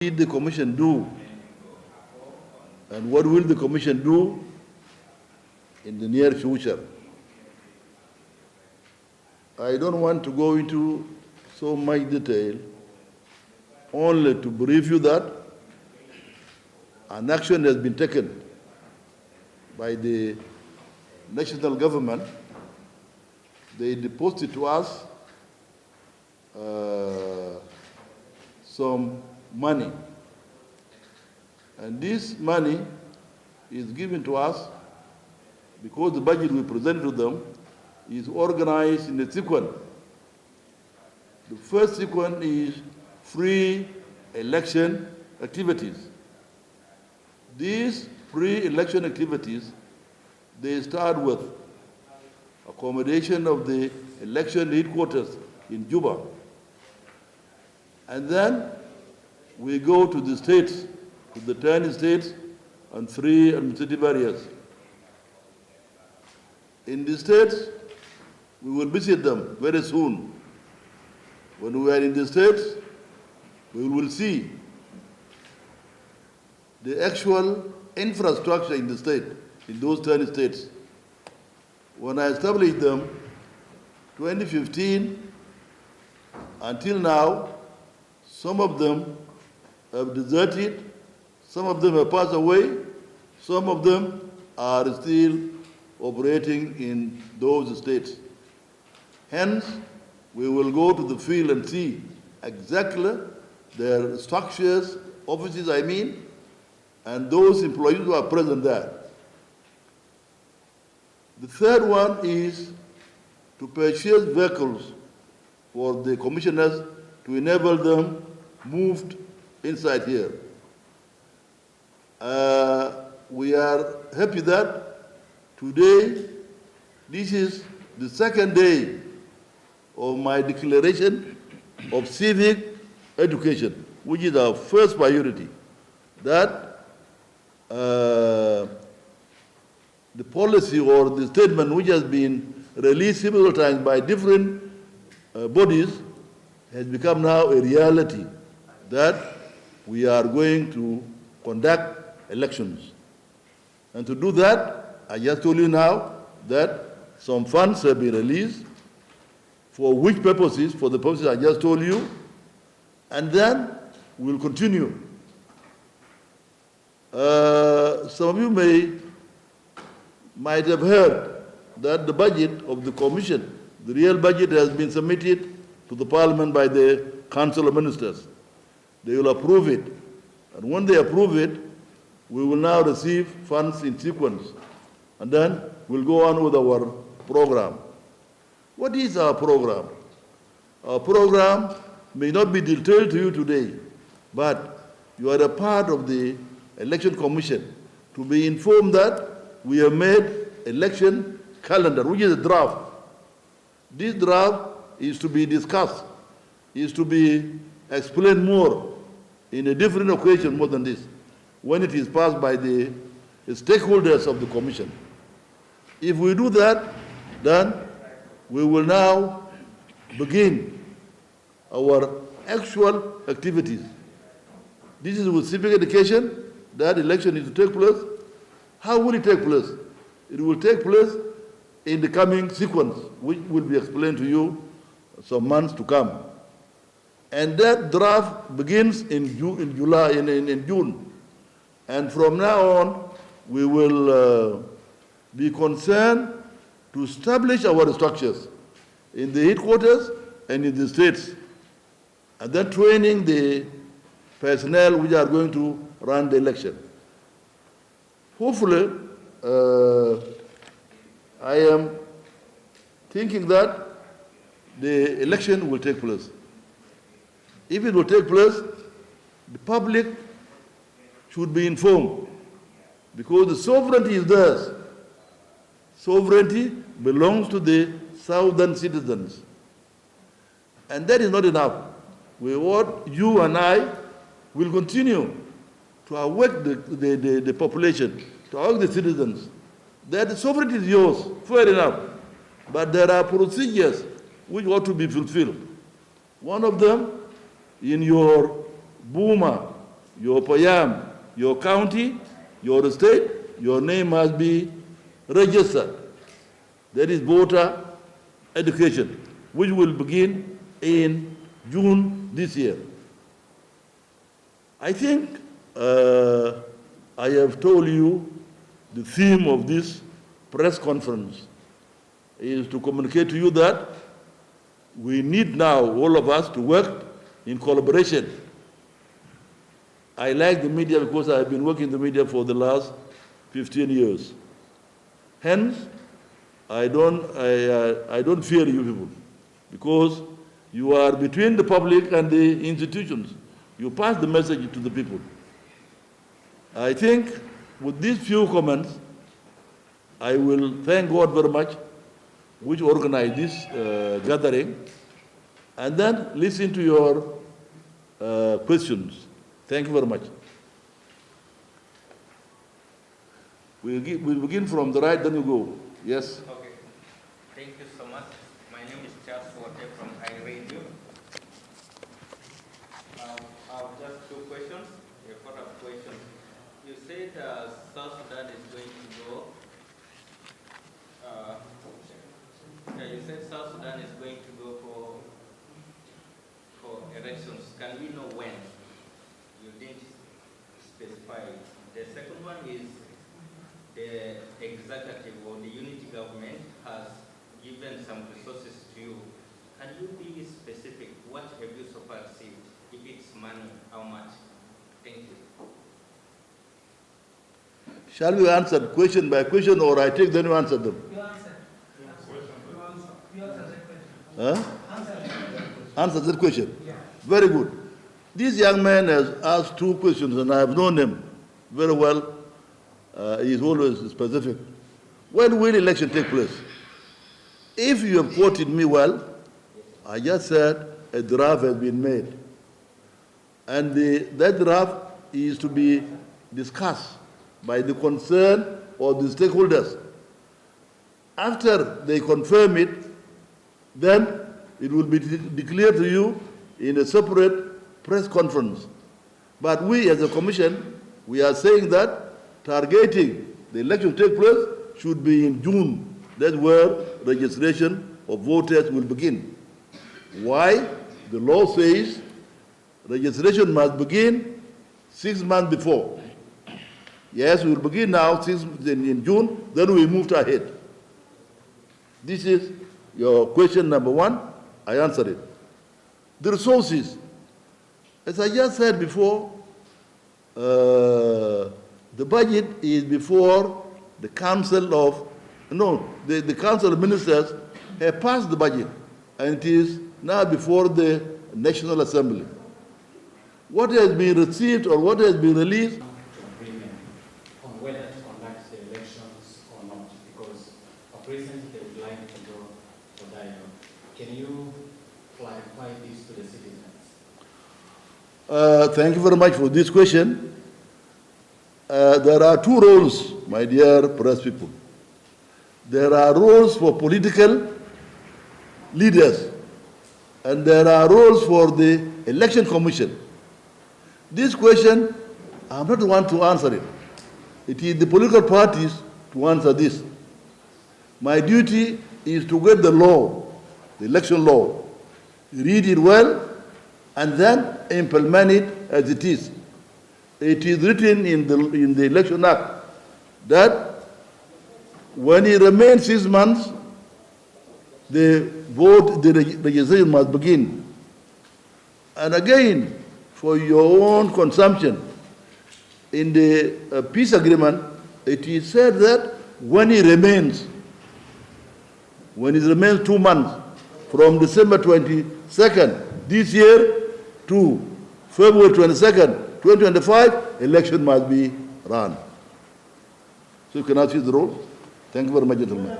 did the Commission do, and what will the Commission do in the near future? I don't want to go into so much detail, only to brief you that an action has been taken by the national government. They deposited to us some money. And this money is given to us because the budget we presented to them is organized in a sequence. The first sequence is free election activities. These pre-election activities, they start with accommodation of the election headquarters in Juba. And then we go to the states, to the 10 states and 3 administrative areas. In the states, we will visit them very soon. When we are in the states, we will see the actual infrastructure in the state, in those 10 states. When I established them, 2015, until now, some of them have deserted, some of them have passed away, some of them are still operating in those states. Hence, we will go to the field and see exactly their structures, offices I mean, and those employees who are present there. The third one is to purchase vehicles for the commissioners to enable them moved inside here. We are happy that today, this is the second day of my declaration of civic education, which is our first priority. That the policy or the statement which has been released several times by different bodies has become now a reality, that we are going to conduct elections. And to do that, I just told you now that some funds have been released. For which purposes? For the purposes I just told you. And then we'll continue. Some of you might have heard that the budget of the Commission, the real budget, has been submitted to the Parliament by the Council of Ministers. They will approve it. And when they approve it, we will now receive funds in sequence. And then we'll go on with our program. What is our program? Our program may not be detailed to you today, but you are a part of the Election Commission to be informed that we have made election calendar, which is a draft. This draft is to be discussed, is to be explained more in a different occasion more than this, when it is passed by the stakeholders of the Commission. If we do that, then we will now begin our actual activities. This is with civic education. That election is to take place. How will it take place? It will take place in the coming sequence, which will be explained to you some months to come. And that draft begins in June. And from now on, we will be concerned to establish our structures in the headquarters and in the states, and then training the personnel which are going to run the election. Hopefully, I am thinking that the election will take place. If it will take place, the public should be informed, because the sovereignty is theirs. Sovereignty belongs to the southern citizens. And that is not enough. We want you and I will continue to awake the population, to awake the citizens, that the sovereignty is yours, fair enough. But there are procedures which ought to be fulfilled. One of them, in your Buma your payam, your county, your state, your name must be registered. That is voter education, which will begin in June this year. I think I have told you the theme of this press conference is to communicate to you that we need now, all of us, to work in collaboration. I like the media because I've been working in the media for the last 15 years. Hence, I don't fear you people, because you are between the public and the institutions. You pass the message to the people. I think with these few comments, I will thank God very much, which organized this gathering, and then listen to your questions. Thank you very much. We'll begin from the right, then you go. Yes? Okay. Thank you so much. My name is Charles Water from iRadio. I have just two questions, a follow-up question. You said South Sudan is going to go. You said South Sudan is going to go for elections. Can we know when? You didn't specify. The second one is the executive or the unity government has given some resources to you. Can you be specific? What have you so far received? If it's money, how much? Thank you. Shall we answer question by question, or I take then you answer them? You answer. You answer the question. Huh? Answer Answer that question. Yeah. Very good. This young man has asked two questions, and I have known him very well. He is always specific. When will election take place? If you have quoted me well, I just said a draft has been made. And that draft is to be discussed by the concerned or the stakeholders. After they confirm it, then it will be declared to you in a separate press conference. But we as a commission, we are saying that targeting the election to take place should be in June. That's where registration of voters will begin. Why? The law says registration must begin 6 months before. Yes, we will begin now in June, then we move ahead. This is your question number one. I answered it. The resources. As I just said before, the budget is before the Council of, the Council of Ministers have passed the budget, and it is now before the National Assembly. What has been received or what has been released? Agreement on whether to conduct the elections or not, because a president they would like to go for dialogue. Can you clarify this to the citizens? Thank you very much for this question. There are two roles, my dear press people. There are roles for political leaders, and there are roles for the election commission. This question, I'm not the one to answer it. It is the political parties to answer this. My duty is to get the law, the election law, read it well, and then implement it as it is. It is written in the Election Act that when it remains 6 months, the registration must begin. And again, for your own consumption, in the peace agreement, it is said that when it remains 2 months, from December 22nd this year to February 22nd, 2025, election must be run. So you can ask the role. Thank you very much, gentlemen.